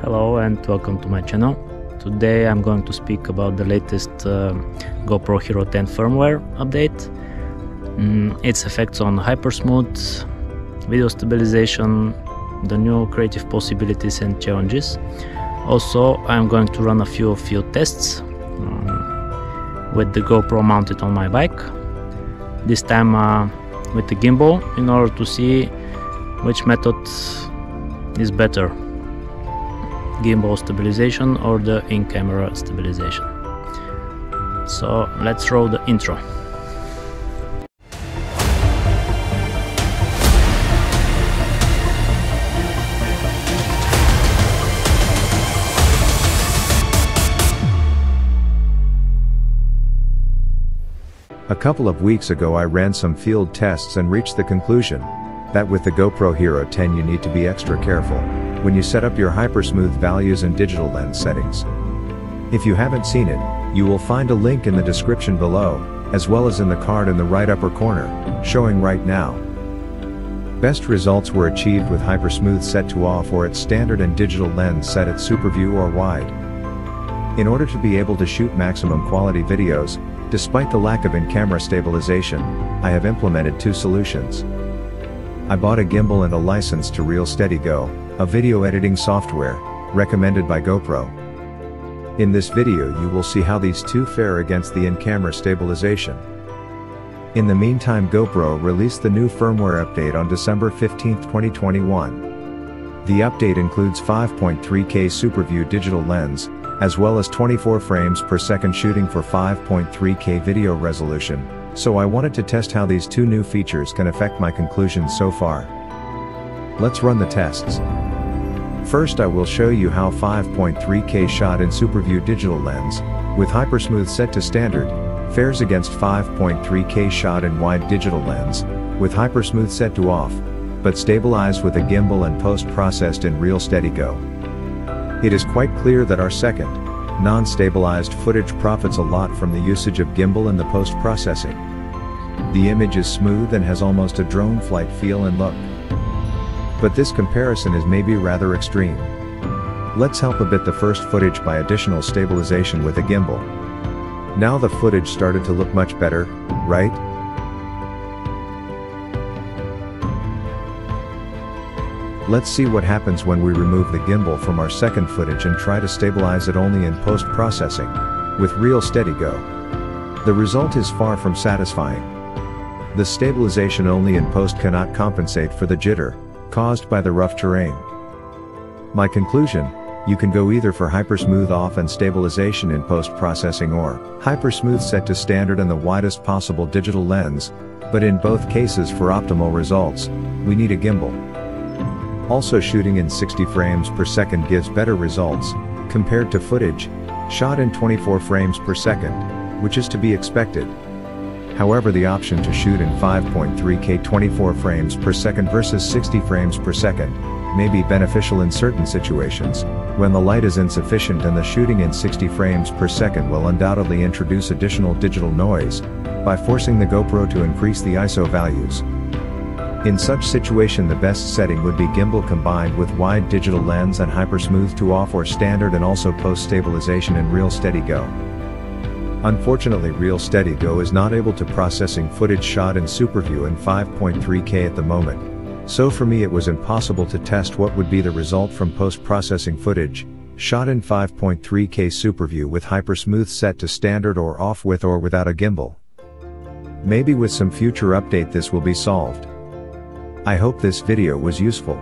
Hello and welcome to my channel. Today I'm going to speak about the latest GoPro Hero 10 firmware update, its effects on Hypersmooth, video stabilization, the new creative possibilities and challenges. Also, I'm going to run a few field tests with the GoPro mounted on my bike, this time with the gimbal, in order to see which method is better, gimbal stabilization or the in-camera stabilization. So let's roll the intro. A couple of weeks ago I ran some field tests and reached the conclusion that with the GoPro Hero 10 you need to be extra careful when you set up your Hypersmooth values and digital lens settings. If you haven't seen it, you will find a link in the description below, as well as in the card in the right upper corner, showing right now. Best results were achieved with Hypersmooth set to off or at standard and digital lens set at super view or wide. In order to be able to shoot maximum quality videos, despite the lack of in-camera stabilization, I have implemented two solutions. I bought a gimbal and a license to ReelSteadyGo, a video editing software, recommended by GoPro. In this video you will see how these two fare against the in-camera stabilization. In the meantime, GoPro released the new firmware update on December 15, 2021. The update includes 5.3K SuperView digital lens, as well as 24 frames per second shooting for 5.3K video resolution, so I wanted to test how these two new features can affect my conclusions so far. Let's run the tests. First I will show you how 5.3K shot in SuperView digital lens, with Hypersmooth set to standard, fares against 5.3K shot in wide digital lens, with Hypersmooth set to off, but stabilized with a gimbal and post-processed in ReelSteadyGo. It is quite clear that our second, non-stabilized footage profits a lot from the usage of gimbal and the post-processing. The image is smooth and has almost a drone flight feel and look. But this comparison is maybe rather extreme. Let's help a bit the first footage by additional stabilization with a gimbal. Now the footage started to look much better, right? Let's see what happens when we remove the gimbal from our second footage and try to stabilize it only in post-processing, with ReelSteadyGo. The result is far from satisfying. The stabilization only in post cannot compensate for the jitter caused by the rough terrain. My conclusion: you can go either for Hypersmooth off and stabilization in post-processing or Hypersmooth set to standard and the widest possible digital lens, but in both cases for optimal results, we need a gimbal. Also, shooting in 60 frames per second gives better results, compared to footage shot in 24 frames per second, which is to be expected. However, the option to shoot in 5.3K 24 frames per second versus 60 frames per second may be beneficial in certain situations, when the light is insufficient, and the shooting in 60 frames per second will undoubtedly introduce additional digital noise, by forcing the GoPro to increase the ISO values. In such situation the best setting would be gimbal combined with wide digital lens and Hypersmooth to off or standard, and also post-stabilization in ReelSteadyGo. Unfortunately, ReelSteadyGo is not able to processing footage shot in SuperView in 5.3K at the moment. So for me it was impossible to test what would be the result from post-processing footage shot in 5.3K SuperView with Hypersmooth set to standard or off with or without a gimbal. Maybe with some future update this will be solved. I hope this video was useful.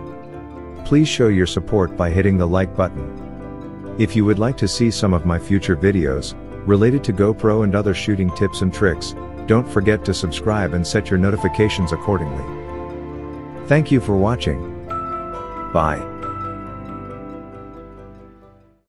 Please show your support by hitting the like button. If you would like to see some of my future videos related to GoPro and other shooting tips and tricks, don't forget to subscribe and set your notifications accordingly. Thank you for watching. Bye.